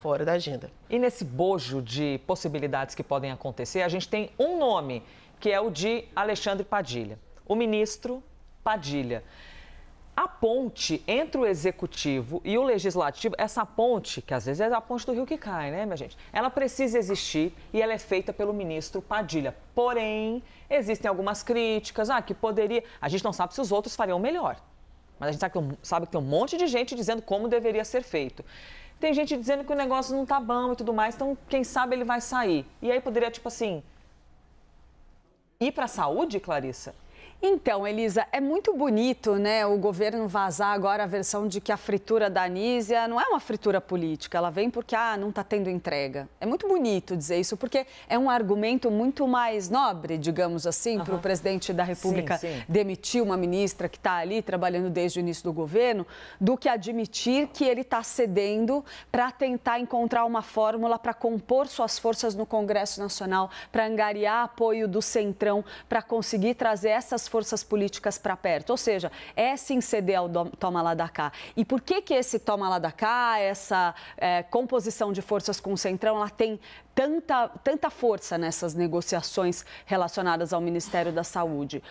fora da agenda. E nesse bojo de possibilidades que podem acontecer, a gente tem um nome, que é o de Alexandre Padilha, o ministro Padilha. A ponte entre o executivo e o legislativo, essa ponte, que às vezes é a ponte do rio que cai, né, minha gente? Ela precisa existir e ela é feita pelo ministro Padilha. Porém, existem algumas críticas, que poderia... A gente não sabe se os outros fariam melhor, mas a gente sabe que tem um monte de gente dizendo como deveria ser feito. Tem gente dizendo que o negócio não tá bom e tudo mais, então quem sabe ele vai sair. E aí poderia, tipo assim, ir para a saúde, Clarissa? Então, Elisa, é muito bonito, né, o governo vazar agora a versão de que a fritura da Anísia não é uma fritura política, ela vem porque, não está tendo entrega. É muito bonito dizer isso, porque é um argumento muito mais nobre, digamos assim, para o presidente da República demitir uma ministra que está ali trabalhando desde o início do governo, do que admitir que ele está cedendo para tentar encontrar uma fórmula para compor suas forças no Congresso Nacional, para angariar apoio do Centrão, para conseguir trazer essas forças políticas para perto, ou seja, é sim ceder ao toma lá da cá. E por que esse toma lá da cá, essa composição de forças com o Centrão, ela tem tanta força nessas negociações relacionadas ao Ministério da Saúde?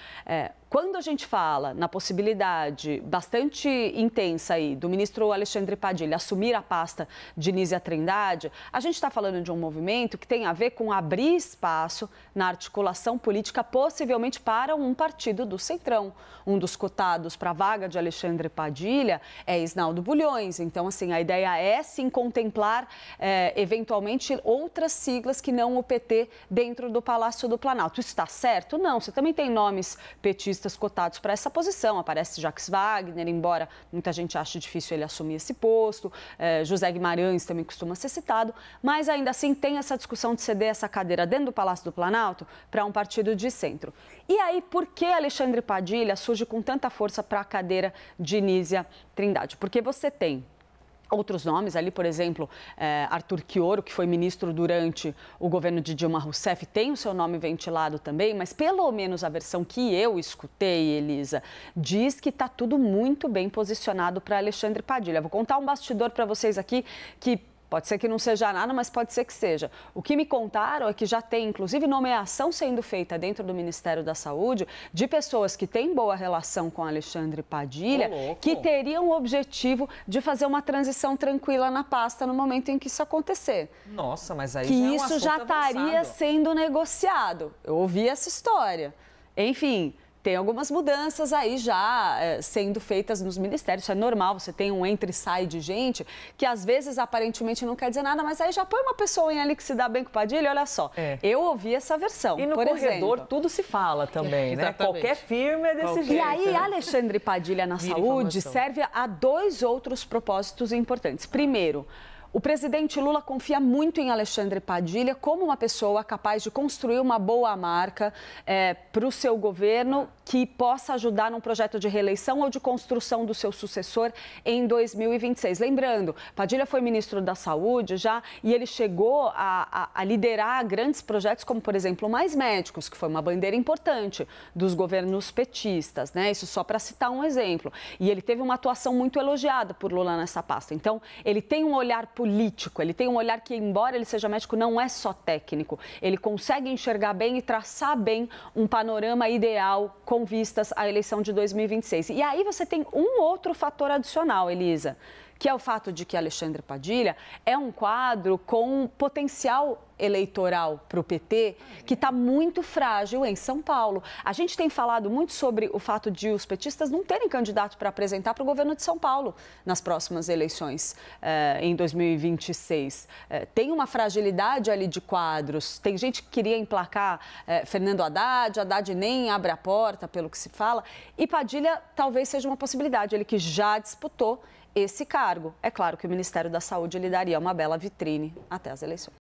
Quando a gente fala na possibilidade bastante intensa aí do ministro Alexandre Padilha assumir a pasta de Nízia Trindade, a gente está falando de um movimento que tem a ver com abrir espaço na articulação política, possivelmente para um partido do Centrão. Um dos cotados para a vaga de Alexandre Padilha é Isnaldo Bulhões. Então, assim, a ideia é sim contemplar eventualmente outras siglas que não o PT dentro do Palácio do Planalto. Isso está certo? Não. Você também tem nomes petistas cotados para essa posição. Aparece Jacques Wagner, embora muita gente ache difícil ele assumir esse posto. José Guimarães também costuma ser citado. Mas ainda assim tem essa discussão de ceder essa cadeira dentro do Palácio do Planalto para um partido de centro. E aí, por que Alexandre Padilha surge com tanta força para a cadeira de Nízia Trindade? Porque você tem outros nomes ali, por exemplo, Arthur Quioro, que foi ministro durante o governo de Dilma Rousseff, tem o seu nome ventilado também, mas pelo menos a versão que eu escutei, Elisa, diz que está tudo muito bem posicionado para Alexandre Padilha. Vou contar um bastidor para vocês aqui que pode ser que não seja nada, mas pode ser que seja. O que me contaram é que já tem, inclusive, nomeação sendo feita dentro do Ministério da Saúde de pessoas que têm boa relação com Alexandre Padilha, que teriam o objetivo de fazer uma transição tranquila na pasta no momento em que isso acontecer. Nossa, mas aí que já é um isso assunto já estaria avançado. sendo negociado. Eu ouvi essa história. Enfim, tem algumas mudanças aí já sendo feitas nos ministérios, isso é normal, você tem um entra e sai de gente que às vezes aparentemente não quer dizer nada, mas aí já põe uma pessoa ali que se dá bem com o Padilha, olha só, eu ouvi essa versão. E no corredor tudo se fala também, né? Qualquer firma é desse jeito. E aí Alexandre Padilha na saúde serve a dois outros propósitos importantes. Primeiro, o presidente Lula confia muito em Alexandre Padilha como uma pessoa capaz de construir uma boa marca para o seu governo que possa ajudar num projeto de reeleição ou de construção do seu sucessor em 2026. Lembrando, Padilha foi ministro da Saúde já e ele chegou a liderar grandes projetos como, por exemplo, Mais Médicos, que foi uma bandeira importante dos governos petistas, né? Isso só para citar um exemplo. E ele teve uma atuação muito elogiada por Lula nessa pasta. Então, ele tem um olhar político, ele tem um olhar que, embora ele seja médico, não é só técnico. Ele consegue enxergar bem e traçar bem um panorama ideal com vistas à eleição de 2026. E aí você tem um outro fator adicional, Elisa, que é o fato de que Alexandre Padilha é um quadro com potencial eleitoral para o PT que está muito frágil em São Paulo. A gente tem falado muito sobre o fato de os petistas não terem candidato para apresentar para o governo de São Paulo nas próximas eleições em 2026. Tem uma fragilidade ali de quadros. Tem gente que queria emplacar Fernando Haddad nem abre a porta, pelo que se fala. E Padilha talvez seja uma possibilidade, ele que já disputou esse cargo. É claro que o Ministério da Saúde lhe daria uma bela vitrine até as eleições.